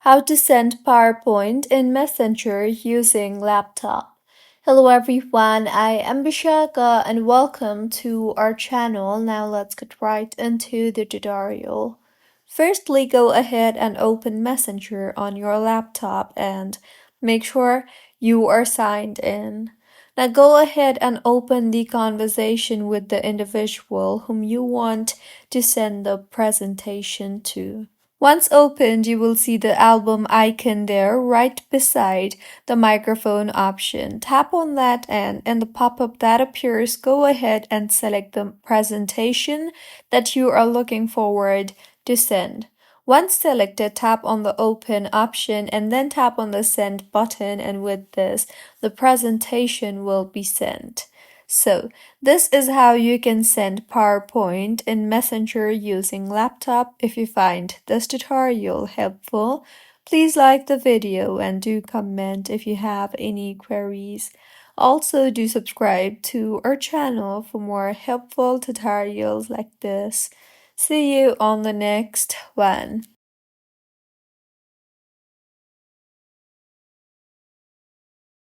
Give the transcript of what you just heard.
How to send PowerPoint in Messenger using laptop. Hello everyone, I am Bishaka and welcome to our channel. Now let's get right into the tutorial. Firstly, go ahead and open Messenger on your laptop and make sure you are signed in. Now go ahead and open the conversation with the individual whom you want to send the presentation to. Once opened, you will see the album icon there right beside the microphone option. Tap on that and in the pop-up that appears, go ahead and select the presentation that you are looking forward to send. Once selected, tap on the open option and then tap on the send button, and with this, the presentation will be sent. So, this is how you can send PowerPoint in Messenger using laptop. If you find this tutorial helpful, please like the video and do comment if you have any queries. Also, do subscribe to our channel for more helpful tutorials like this. See you on the next one.